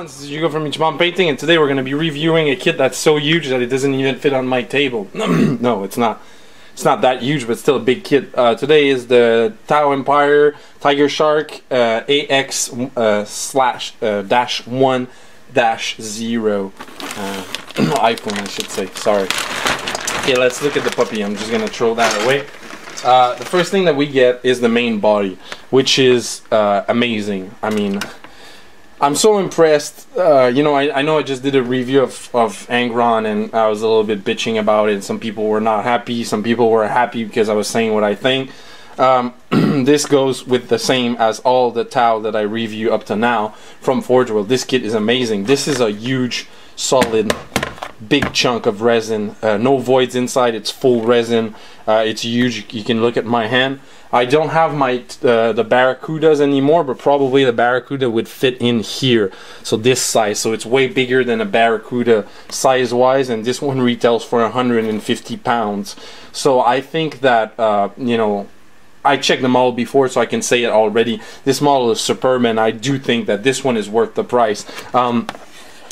this is Hugo from Ichiban Painting, and today we're going to be reviewing a kit that's so huge that it doesn't even fit on my table. No, it's not. It's not that huge, but still a big kit. Today is the Tau TigerShark AX /-1-0 iPhone, I should say. Sorry. Okay, let's look at the puppy. I'm just going to throw that away. The first thing that we get is the main body, which is amazing. I mean, I'm so impressed. You know, I know I just did a review of Angron, and I was a little bit bitching about it. Some people were not happy. Some people were happy because I was saying what I think. This goes with the same as all the Tau that I review up to now from Forge World. This kit is amazing. This is a huge, solid, big chunk of resin. No voids inside. It's full resin. It's huge. You can look at my hand. I don't have my the Barracudas anymore, but probably the Barracuda would fit in here. So this size, so it's way bigger than a Barracuda size-wise, and this one retails for 150 pounds. So I think that you know, I checked the model before, so I can say it already. This model is superb, and I do think that this one is worth the price.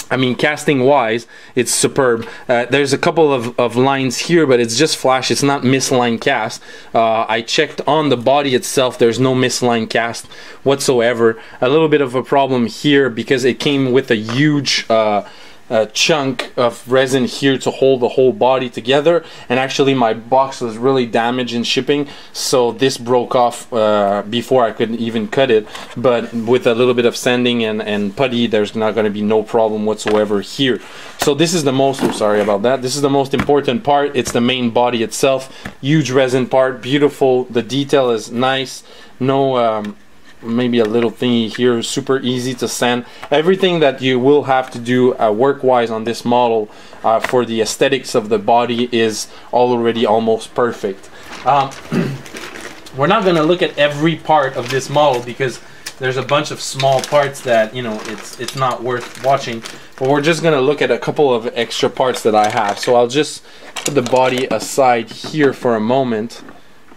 I mean, casting wise, it's superb. There's a couple of lines here, but it's just flash. It's not misline cast. I checked on the body itself. There's no misline cast whatsoever. A little bit of a problem here because it came with a huge chunk of resin here to hold the whole body together, and actually my box was really damaged in shipping, so this broke off before I could even cut it. But with a little bit of sanding and putty, there's not going to be no problem whatsoever here. So this is the most, I'm sorry about that, this is the most important part. It's the main body itself. Huge resin part, beautiful. The detail is nice. No maybe a little thingy here, super easy to sand. Everything that you will have to do work wise on this model for the aesthetics of the body is already almost perfect. We're not going to look at every part of this model because there's a bunch of small parts that, you know, it's not worth watching, but we're just going to look at a couple of extra parts that I have. So I'll just put the body aside here for a moment.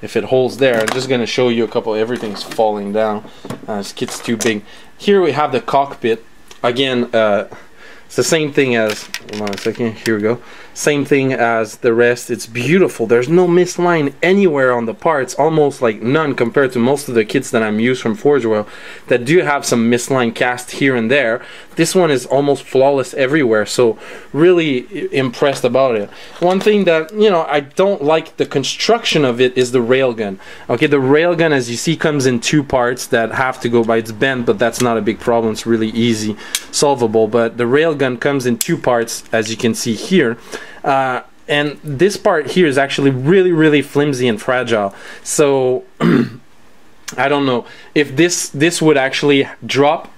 If it holds there, I'm just going to show you a couple. Everything's falling down. This kit's too big. Here we have the cockpit. Again, it's the same thing as, hold on a second, here we go. Same thing as the rest. It's beautiful. There's no misline anywhere on the parts, almost like none compared to most of the kits that I'm used from Forge World that do have some misline cast here and there. This one is almost flawless everywhere, so really impressed about it. One thing that, you know, I don't like the construction of it is the railgun. Okay, the railgun, as you see, comes in two parts that have to go by. It's bent, but that's not a big problem. It's really easy solvable. But the railgun comes in two parts, as you can see here. And this part here is actually really flimsy and fragile. So I don't know if this would actually drop.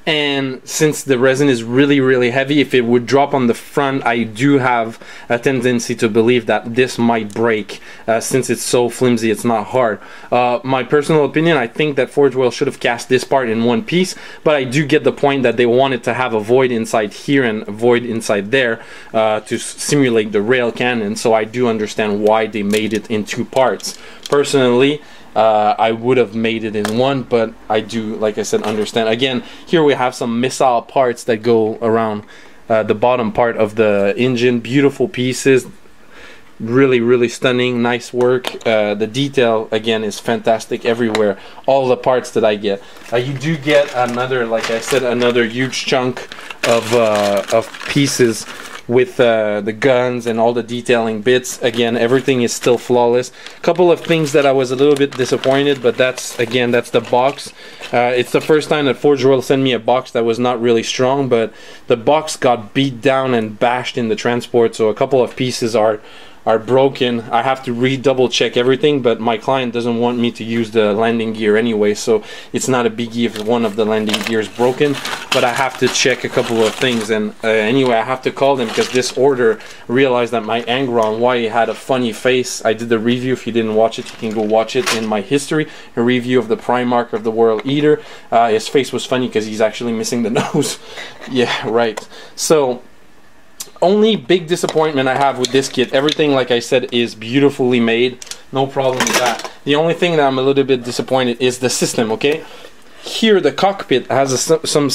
And since the resin is really heavy, if it would drop on the front, I do have a tendency to believe that this might break, since it's so flimsy. It's not hard. My personal opinion, I think that Forge World should have cast this part in one piece, but I do get the point that they wanted to have a void inside here and a void inside there to simulate the rail cannon, so I do understand why they made it in two parts. Personally, I would have made it in one, but I do, like I said, understand. Again, here we have some missile parts that go around the bottom part of the engine. Beautiful pieces, really stunning, nice work. The detail again is fantastic everywhere. All the parts that I get, you do get another, like I said, another huge chunk of pieces with the guns and all the detailing bits. Again, everything is still flawless. A couple of things that I was a little bit disappointed, but that's, again, that's the box. It's the first time that Forge World sent me a box that was not really strong, but the box got beat down and bashed in the transport, so a couple of pieces are broken. I have to double check everything, but my client doesn't want me to use the landing gear anyway, so it's not a biggie if one of the landing gear is broken, but I have to check a couple of things. And anyway, I have to call them because this order realized that my Angron, why he had a funny face. I did the review. If you didn't watch it, you can go watch it in my history, a review of the Primarch of the World Eater. His face was funny because he's actually missing the nose. Yeah, right. So only big disappointment I have with this kit, everything, like I said, is beautifully made, no problem with that. The only thing that I'm a little bit disappointed is the system. Okay, here the cockpit has some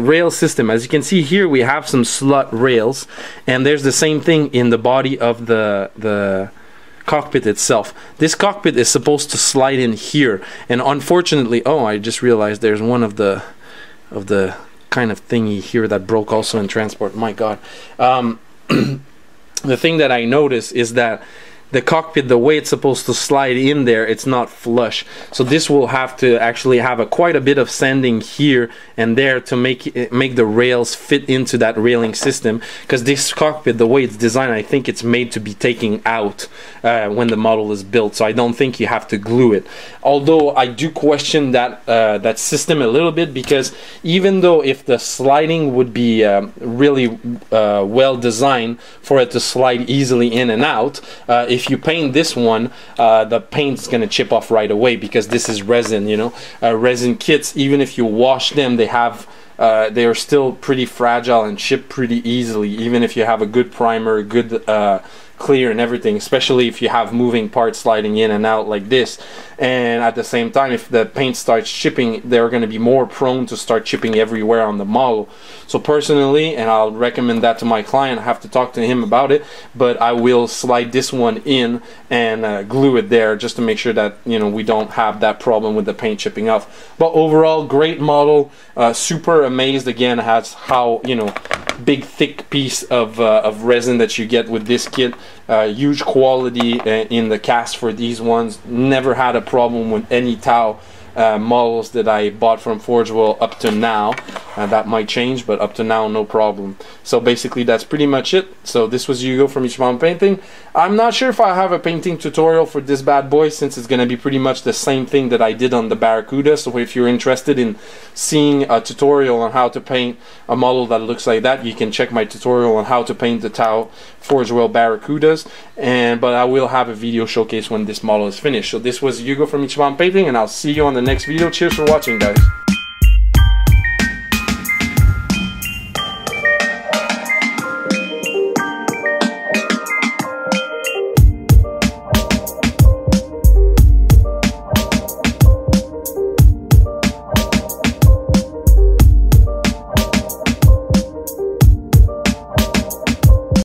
rail system. As you can see here, we have some slot rails, and there's the same thing in the body of the cockpit itself. This cockpit is supposed to slide in here, and unfortunately, oh, I just realized there's one of the kind of thingy here that broke also in transport. My God. The thing that I noticed is that the cockpit, the way it's supposed to slide in there, it's not flush. So this will have to actually have quite a bit of sanding here and there to make the rails fit into that railing system, because this cockpit, the way it's designed, I think it's made to be taken out when the model is built. So I don't think you have to glue it. Although I do question that that system a little bit, because even though if the sliding would be really well designed for it to slide easily in and out, if you paint this one, the paint's gonna chip off right away, because this is resin, you know. Resin kits, even if you wash them, they are still pretty fragile and chip pretty easily, even if you have a good primer, good clear and everything, especially if you have moving parts sliding in and out like this. And at the same time, if the paint starts chipping, they're going to be more prone to start chipping everywhere on the model. So personally, and I'll recommend that to my client, I have to talk to him about it, but I will slide this one in and glue it there, just to make sure that, you know, we don't have that problem with the paint chipping off. But overall, great model. Super amazed again at how, you know, big thick piece of resin that you get with this kit. Huge quality in the cast for these ones. Never had a problem with any Tau models that I bought from Forge World up to now. That might change, but up to now, no problem. So basically, that's pretty much it. So this was Hugo from Ichiban Painting. I'm not sure if I have a painting tutorial for this bad boy, since it's going to be pretty much the same thing that I did on the Barracuda. So if you're interested in seeing a tutorial on how to paint a model that looks like that, you can check my tutorial on how to paint the Tau Forge World Barracudas. But I will have a video showcase when this model is finished. So this was Hugo from Ichiban Painting, and I'll see you on the next video. Cheers for watching, guys.